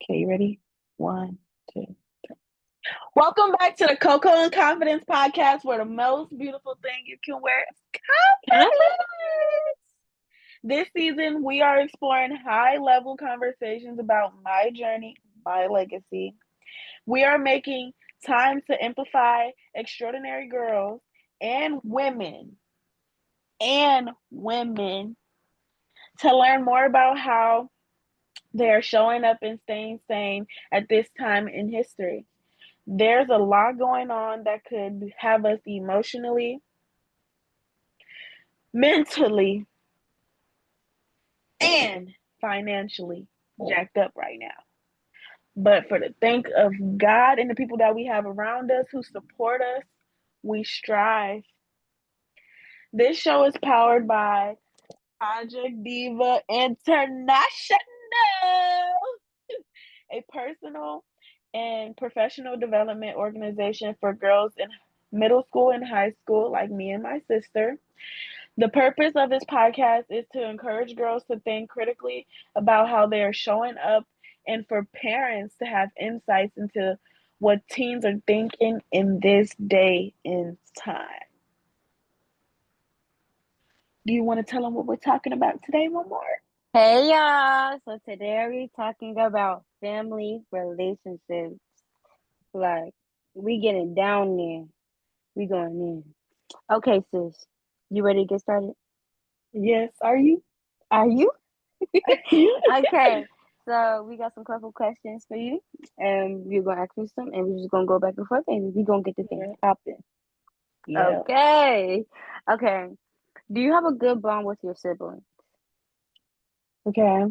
Okay, you ready? One, two. Welcome back to the Coco and Confidence podcast, where the most beautiful thing you can wear is confidence. This season, we are exploring high-level conversations about my journey, my legacy. We are making time to amplify extraordinary girls and women to learn more about how they are showing up and staying sane at this time in history. There's a lot going on that could have us emotionally, mentally, and financially jacked up right now. But for the thank of God and the people that we have around us who support us, we strive. This show is powered by Project Diva International, a personal and professional development organization for girls in middle school and high school, like me and my sister. The purpose of this podcast is to encourage girls to think critically about how they are showing up and for parents to have insights into what teens are thinking in this day and time. Do you want to tell them what we're talking about today, one more? Hey y'all! So today we're talking about family relationships. Like we getting down there. We going in. Okay, sis. You ready to get started? Yes, are you? Are you? Are you? Okay. So we got some couple questions for you. And we're gonna ask you some and we're just gonna go back and forth and we're gonna get the thing Yeah. popping. Yeah. Okay. Okay. Do you have a good bond with your siblings? Okay.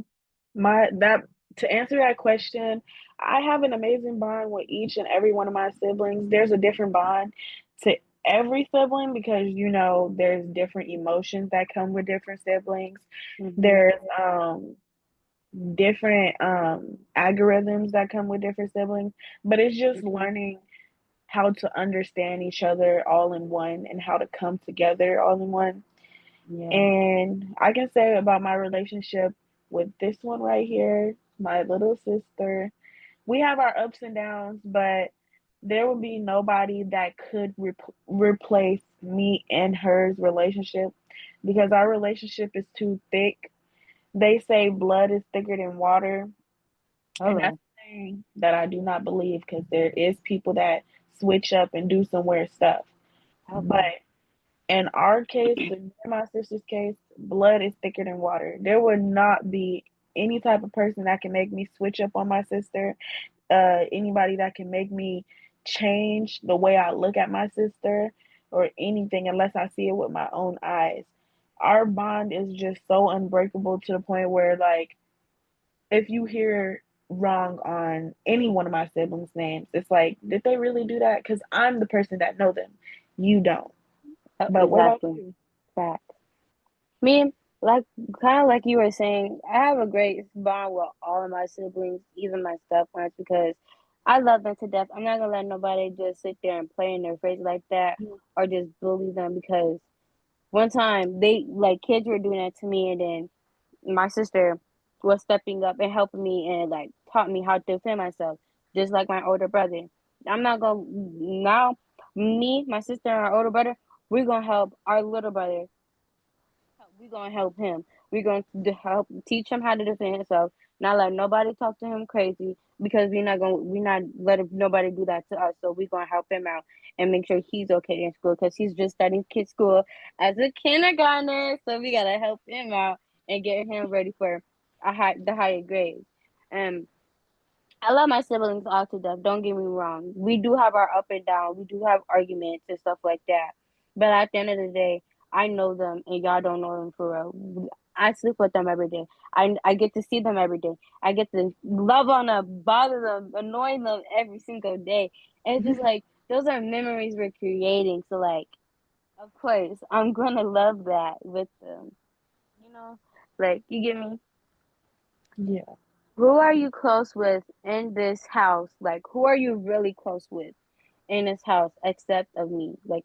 My that To answer that question, I have an amazing bond with each and every one of my siblings. There's a different bond to every sibling because there's different emotions that come with different siblings. Mm-hmm. There's different algorithms that come with different siblings, but it's just Mm-hmm. learning how to understand each other all in one and how to come together all in one. Yeah. And I can say about my relationship with this one right here, my little sister, we have our ups and downs, but there would be nobody that could replace me and hers relationship because our relationship is too thick. They say blood is thicker than water, and that's Hello. a thing that I do not believe because there is people that switch up and do some weird stuff. But Okay. in our case, in my sister's case, blood is thicker than water. There would not be any type of person that can make me switch up on my sister, anybody that can make me change the way I look at my sister or anything unless I see it with my own eyes. Our bond is just so unbreakable to the point where, like, if you hear wrong on any one of my siblings' names, it's like, did they really do that? Because I'm the person that know them. You don't. But what about Exactly. you? Fact. Me, like kind of like you were saying, I have a great bond with all of my siblings, even my stepparents, because I love them to death. I'm not gonna let nobody just sit there and play in their face like that or just bully them because one time they like kids were doing that to me and then my sister was stepping up and helping me and like taught me how to defend myself, just like my older brother. I'm not gonna now me, my sister, and our older brother, we're gonna help our little brother we're gonna help him. We're going to help teach him how to defend himself. Not let nobody talk to him crazy because we're not letting nobody do that to us. So we're gonna help him out and make sure he's okay in school because he's just starting kid school as a kindergartner. So we gotta help him out and get him ready for the higher grades. And I love my siblings all to death. Don't get me wrong. We do have our up and down. We do have arguments and stuff like that. But at the end of the day, I know them and y'all don't know them for real. I sleep with them every day. I get to see them every day. I get to love on them, bother them, annoy them every single day. And it's just like those are memories we're creating. So like, of course, I'm gonna love that with them. You know, like you get me. Yeah. Who are you close with in this house? Like, who are you really close with in this house except of me? Like,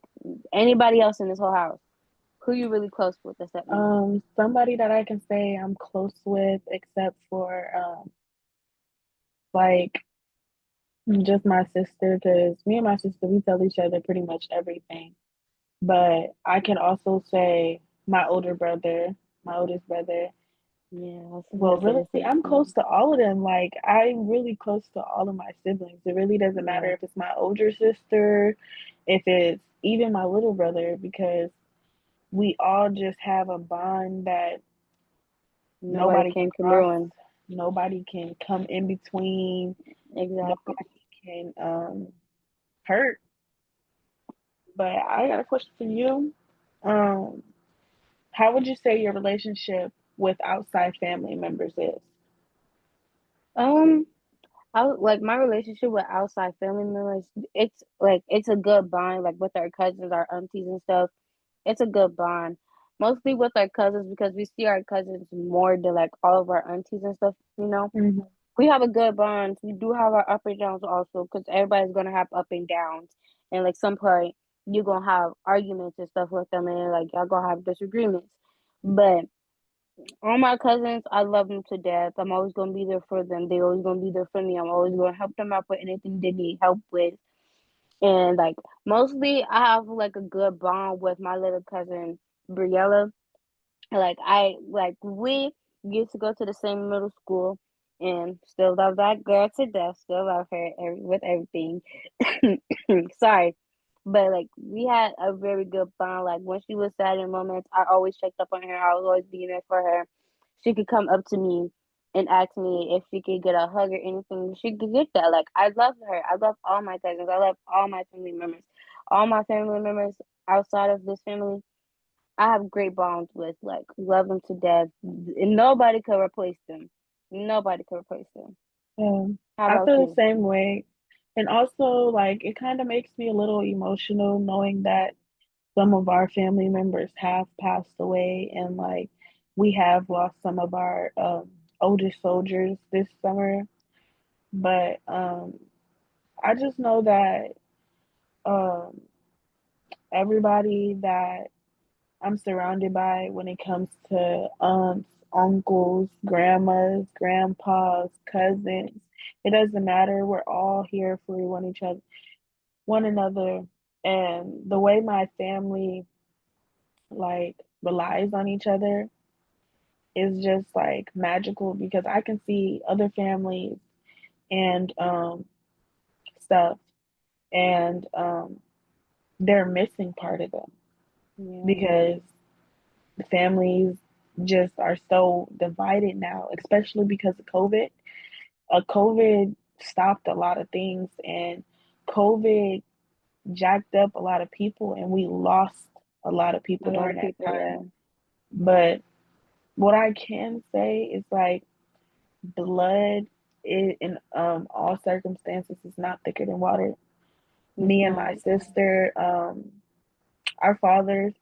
anybody else in this whole house? Who you really close with except me? Somebody that I can say I'm close with, except for like just my sister, because me and my sister, we tell each other pretty much everything. But I can also say my older brother, my oldest brother. Yeah, I was Well, gonna say really, the same I'm close thing. to all of them. Like, I'm really close to all of my siblings. It really doesn't matter Yeah, if it's my older sister, if it's even my little brother, because we all just have a bond that nobody nobody can came to cross, ruin. nobody can come in between, Exactly. nobody can hurt. But I got a question for you. Um, how would you say your relationship with outside family members is? Um, like my relationship with outside family members. It's like it's a good bond. Like with our cousins, our aunties and stuff. It's a good bond. Mostly with our cousins because we see our cousins more than like all of our aunties and stuff. Hmm. We have a good bond. We do have our up and downs also because everybody's gonna have up and downs. And like some point you're gonna have arguments and stuff with them and like y'all gonna have disagreements. But all my cousins, I love them to death. I'm always gonna be there for them. They always gonna be there for me. I'm always gonna help them out with anything they need help with. And like mostly I have like a good bond with my little cousin Briella. Like we used to go to the same middle school and still love that girl to death. Still love her with everything. Sorry. But like we had a very good bond. Like when she was sad in moments, I always checked up on her. I was always being there for her. She could come up to me and ask me if she could get a hug or anything. She could get that. Like I love her. I love all my cousins. I love all my family members. All my family members outside of this family I have great bonds with, like, love them to death. And nobody could replace them. Nobody could replace them. How I about feel the you? same way. And also, like, it kind of makes me a little emotional knowing that some of our family members have passed away, and like we have lost some of our oldest soldiers this summer. But I just know that um, everybody that I'm surrounded by when it comes to aunts, uncles, grandmas, grandpas, cousins, it doesn't matter. We're all here for one another. And the way my family like relies on each other is just like magical because I can see other families and stuff and they're missing part of them Yeah, because the families just are so divided now, especially because of COVID. COVID stopped a lot of things and COVID jacked up a lot of people and we lost a lot of a people lot during of that people, time. yeah. But what I can say is like blood in all circumstances is not thicker than water. It's Me and my not. sister, our father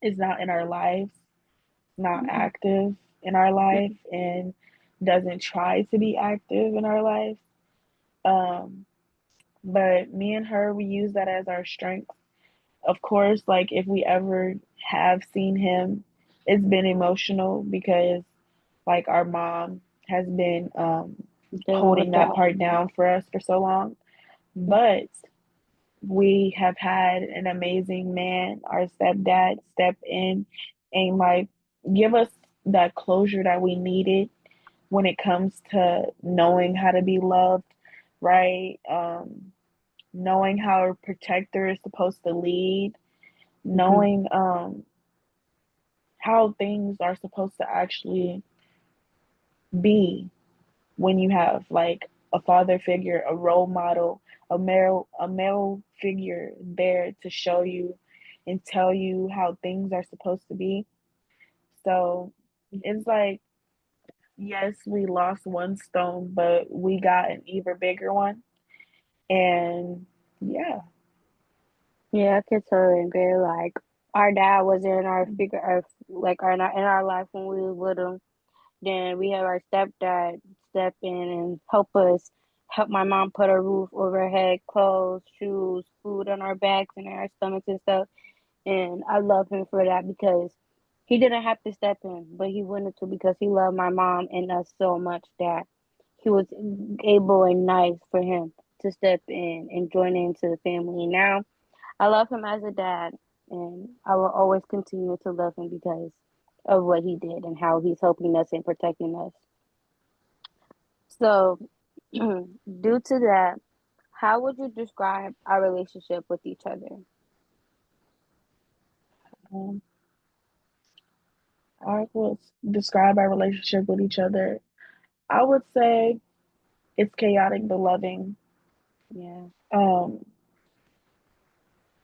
is not in our lives, not Mm-mm. active in our life, and doesn't try to be active in our life. Um, but me and her, we use that as our strength. Of course, like if we ever have seen him, it's been emotional because like our mom has been Dealing with holding that that. part down for us for so long. But we have had an amazing man, our stepdad, step in and like give us that closure that we needed when it comes to knowing how to be loved, right? Knowing how a protector is supposed to lead, Mm-hmm. knowing how things are supposed to actually be when you have like a father figure, a role model, a male figure there to show you and tell you how things are supposed to be. So it's like yes, we lost one stone, but we got an even bigger one. And yeah. Yeah, I could totally agree. Like our dad was in our figure of like our in our life when we was little. Then we have our stepdad step in and help my mom put a roof over her head, clothes, shoes, food on our backs and our stomachs and stuff. And I love him for that because he didn't have to step in, but he wanted to because he loved my mom and us so much that he was able and nice for him to step in and join into the family. And now I love him as a dad, and I will always continue to love him because of what he did and how he's helping us and protecting us. So, due to that, how would you describe our relationship with each other? Um, I would describe our relationship with each other. I would say it's chaotic but loving. Yeah, Um,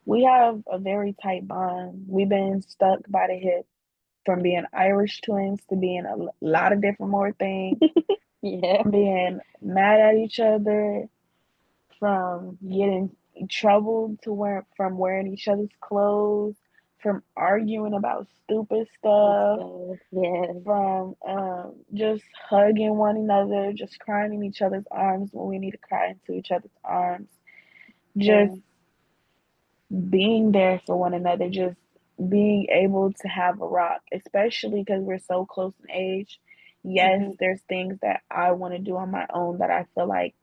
we have a very tight bond. We've been stuck by the hip from being Irish twins to being a lot of different more things, yeah, from being mad at each other, from getting in trouble to from wearing each other's clothes, from arguing about stupid and stuff, stuff. Yeah, from just hugging one another, just crying in each other's arms when we need to cry into each other's arms, just yeah. being there for one another, just being able to have a rock, especially because we're so close in age. Yes, Hmm. there's things that I want to do on my own that I feel like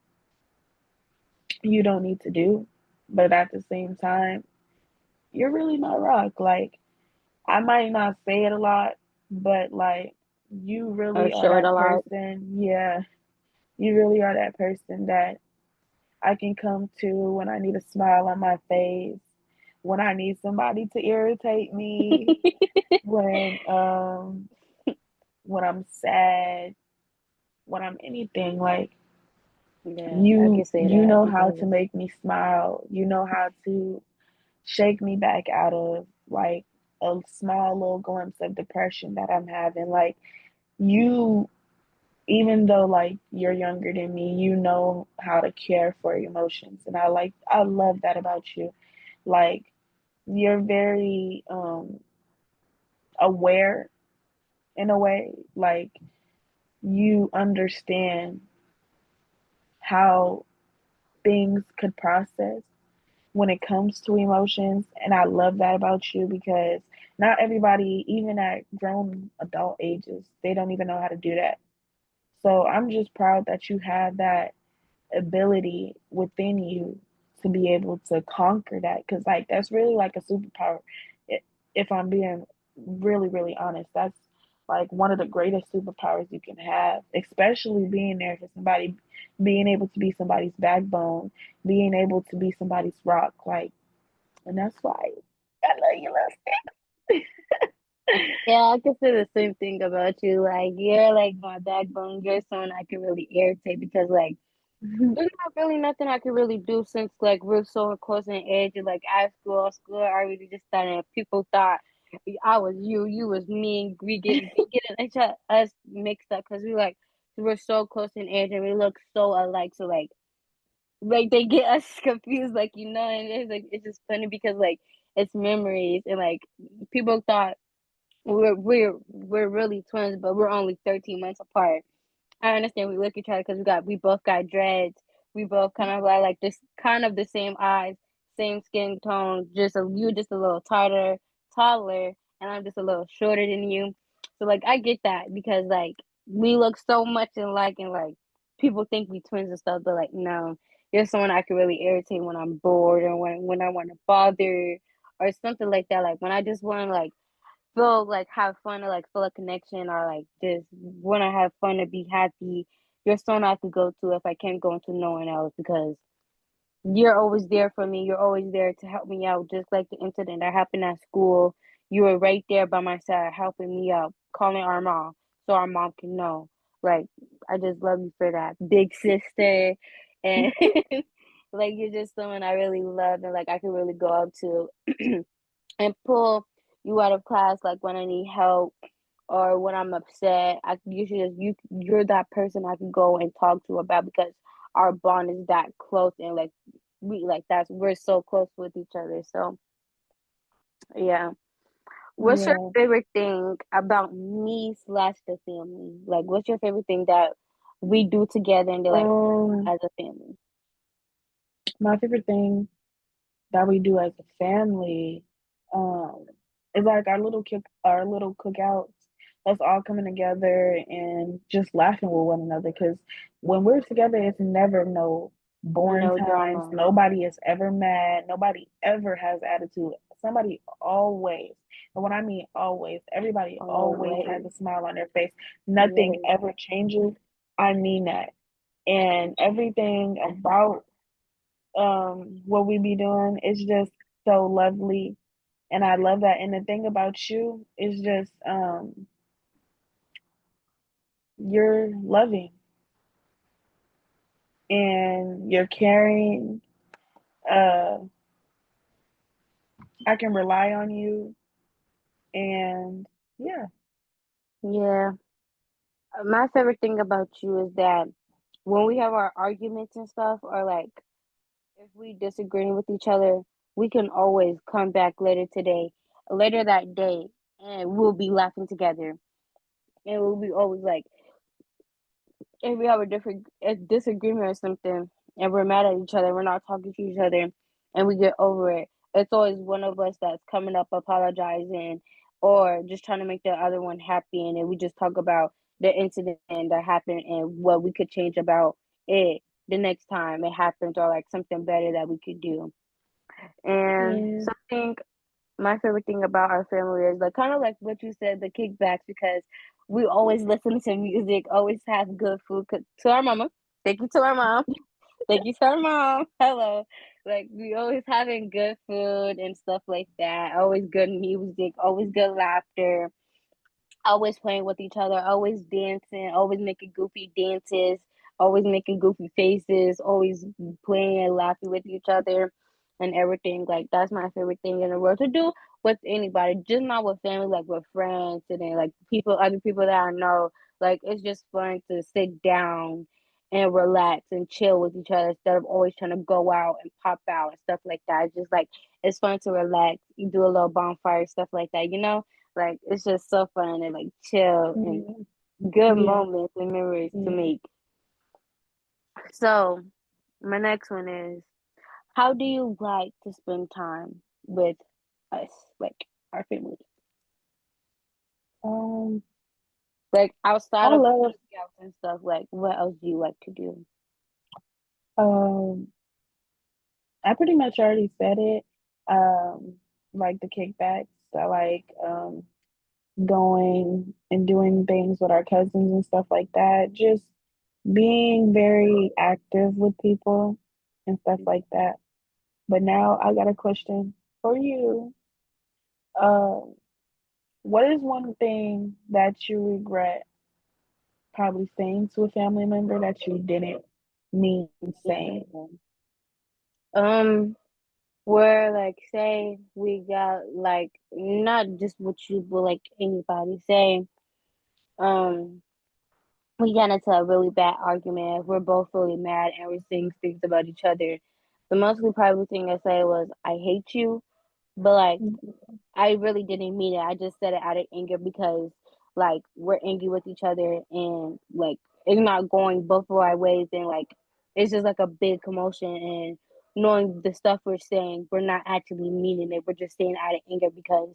you don't need to do, but at the same time, you're really my rock. Like, I might not say it a lot, but like, you Or really are show it a that lot. person. Yeah, you really are that person that I can come to when I need a smile on my face, when I need somebody to irritate me, when when I'm sad, when I'm anything. Like, Yeah, I you can say you that know how to because make me smile. You know how to shake me back out of like a small little glimpse of depression that I'm having. Like, you, even though like you're younger than me, you know how to care for emotions, and I love that about you. Like, you're very aware in a way. Like, you understand how things could process when it comes to emotions, and I love that about you because not everybody, even at grown adult ages, they don't even know how to do that. So I'm just proud that you have that ability within you to be able to conquer that, because like that's really like a superpower. If I'm being really honest, that's like one of the greatest superpowers you can have, especially being there for somebody, being able to be somebody's backbone, being able to be somebody's rock. Like, and that's why I love you, love. yeah, I can say the same thing about you. Like you're like my backbone. You're someone I can really irritate because like there's not really nothing I can really do since like we're so close in age. And, like at school, I really just started. People thought I was you, you was me, and we getting us mixed up because we're so close in age and we look so alike. So like they get us confused, like and it's just funny because like it's memories and like people thought we're really twins, but we're only 13 months apart. I understand we look at each other because we both got dreads. We both kind of like this kind of the same eyes, same skin tone. You just a little taller, and I'm just a little shorter than you. So like I get that because like we look so much alike, and like people think we twins and stuff, but like no, you're someone I can really irritate when I'm bored or when I want to bother or something like that. Like when I just want to like feel like have fun or like feel a connection or like just want to have fun or be happy. You're someone I could go to if I can't go to no one else because you're always there for me. You're always there to help me out. Just like the incident that happened at school, you were right there by my side, helping me out, calling our mom so our mom can know. Like I just love you for that, big sister, and like you're just someone I really love and like I can really go up to and pull you out of class like when I need help or when I'm upset. I usually you're that person I can go and talk to about because our bond is that close and like we're so close with each other. So yeah. What's your Yeah. favorite thing about me slash the family? Like what's your favorite thing that we do together and like Um, as a family? my favorite thing that we do as a family, um, is like our little cookouts. us all coming together and just laughing with one another. Because when we're together, it's never no boring No times. drama. Nobody is ever mad. Nobody ever has attitude. Somebody always, and when I mean always, everybody always has Always. a smile on their face. Nothing Yes. ever changes. I mean that. And everything about what we be doing is just so lovely, and I love that. And the thing about you is just you're loving and you're caring. uh I can rely on you, and yeah. Yeah. My favorite thing about you is that when we have our arguments and stuff, or like if we disagree with each other, we can always come back later that day, and we'll be laughing together. And we'll be always like, if we have a disagreement or something, and we're mad at each other, we're not talking to each other, and we get over it. It's always one of us that's coming up apologizing, or just trying to make the other one happy, and then we just talk about the incident that happened and what we could change about it the next time it happens, or like something better that we could do. And Yeah. something my favorite thing about our family is like kind of like what you said, the kickbacks, because we always listen to music, always have good food. To our mama, thank you to our mom, thank you to our mom. Hello, like we always having good food and stuff like that. Always good music, always good laughter, always playing with each other, always dancing, always making goofy dances, always making goofy faces, always playing and laughing with each other and everything. Like that's my favorite thing in the world to do with anybody, just not with family, like with friends and then like other people that I know. Like it's just fun to sit down and relax and chill with each other instead of always trying to go out and pop out and stuff like that. It's just like it's fun to relax, you do a little bonfire, stuff like that, you know? Like it's just so fun and like chill and Yeah. good Yeah. moments and memories to Yeah. make. So my next one is, how do you like to spend time with us, like our family? um Like I outside of love cookouts and stuff, like what else do you like to do? um I pretty much already said it. Like the kickbacks. I like going and doing things with our cousins and stuff like that. Just being very active with people and stuff like that. But now I got a question for you. Uh, what is one thing that you regret probably saying to a family member that you didn't mean saying? Um, where like say we got like not just with you, but like anybody say, um we got into a really bad argument. We're both really mad and we're saying things about each other. The most probably thing I say was, I hate you. But like I really didn't mean it. I just said it out of anger because like we're angry with each other and like it's not going both of our ways and like it's just like a big commotion and knowing the stuff we're saying, we're not actually meaning it. We're just saying out of anger because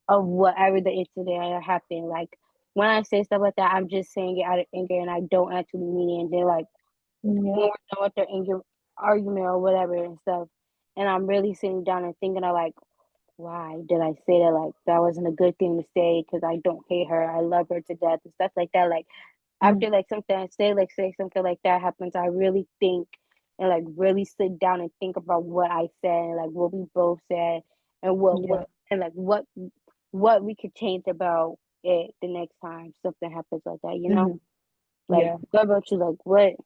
of whatever the incident that happened. Like when I say stuff like that, I'm just saying it out of anger and I don't actually mean it. And then like when Yep. we're done with the anger argument or whatever and stuff, and I'm really sitting down and thinking of like, why did I say that? Like, that wasn't a good thing to say because I don't hate her. I love her to death and stuff like that. Like, after like something I say, like, say something like that happens, I really think and like really sit down and think about what I said and like what we both said and what Yep. and like what we could change about it the next time something happens like that, you know? Hmm. Like, Yeah. what about you? Like,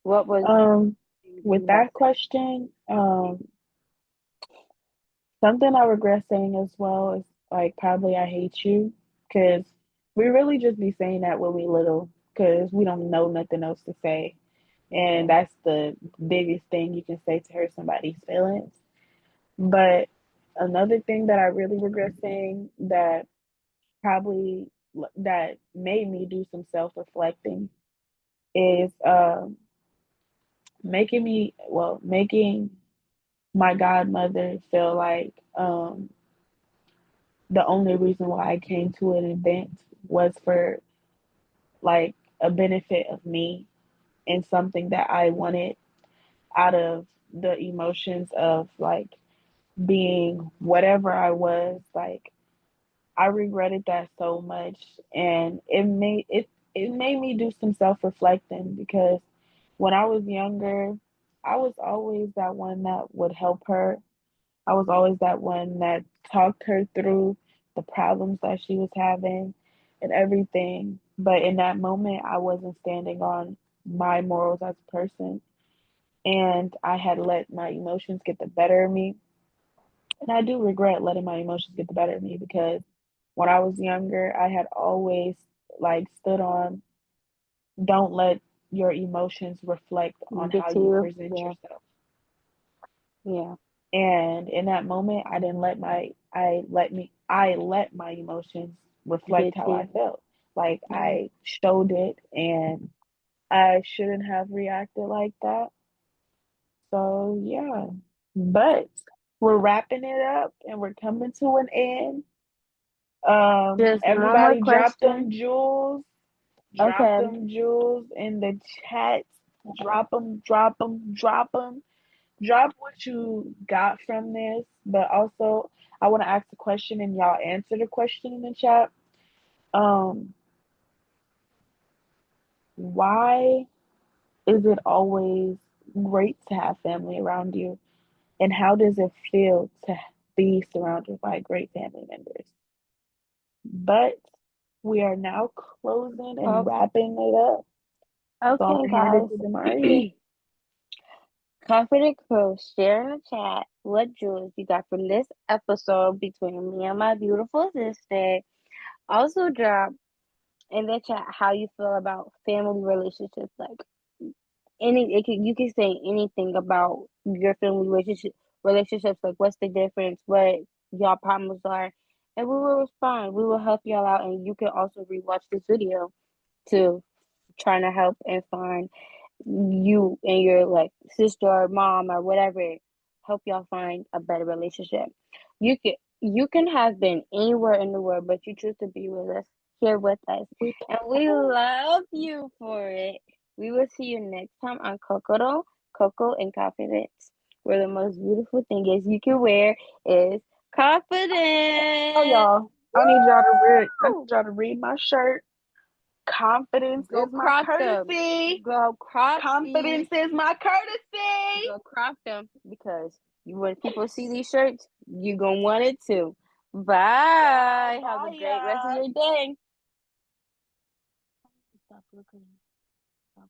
what was Um, things with you have that question, something I regret saying as well is like probably I hate you, because we really just be saying that when we little, because we don't know nothing else to say. And said? that's the biggest thing you can say to hurt somebody's feelings. But another thing that I really regret saying that probably that made me do some self-reflecting is making my godmother feel like the only reason why I came to an event was for like a benefit of me and something that I wanted out of the emotions of like being whatever I was. Like I regretted that so much, and it made me do some self reflecting because when I was younger, I was always that one that would help her. I was always that one that talked her through the problems that she was having and everything. But in that moment, I wasn't standing on my morals as a person. And I had let my emotions get the better of me. And I do regret letting my emotions get the better of me because when I was younger, I had always like stood on don't let your emotions reflect on how Get to you you. present Yeah. yourself. Yeah. And in that moment, I didn't let I let my emotions reflect Get how I you. felt. Like Yeah. I showed it and I shouldn't have reacted like that. So yeah. But we're wrapping it up and we're coming to an end. Just one more Everybody question. drop Okay. them jewels in the chat. Drop them, drop them, drop them. Drop what you got from this, but also I want to ask a question and y'all answer the question in the chat. Um, why is it always great to have family around you, and how does it feel to be surrounded by great family members? But we are now closing and Oh, wrapping it up. So I'm okay, gonna hand it guys. to Demaria. Confident Crew, share in the chat what jewels you got from this episode between me and my beautiful sister. Also, drop in the chat how you feel about family relationships. Like you can say anything about your family relationships. Like what's the difference? What y'all problems are, and we will respond. We will help y'all out, and you can also rewatch this video to trying to help and find you and your like sister or mom or whatever, help y'all find a better relationship. You can have been anywhere in the world, but you choose to be with us, here with us, We and we love you for it. We will see you next time on Coco and Confidence, where the most beautiful thing is you can wear is oh confidence. y'all. I need Woo! y'all to read my shirt. Confidence Go is my crop them. courtesy. Go crop these. Confidence is my courtesy. Go crop them because when people see these shirts, you gonna want it too. Y'all, Bye. Have a bye great rest of y'all. your day. Stop looking. Stop.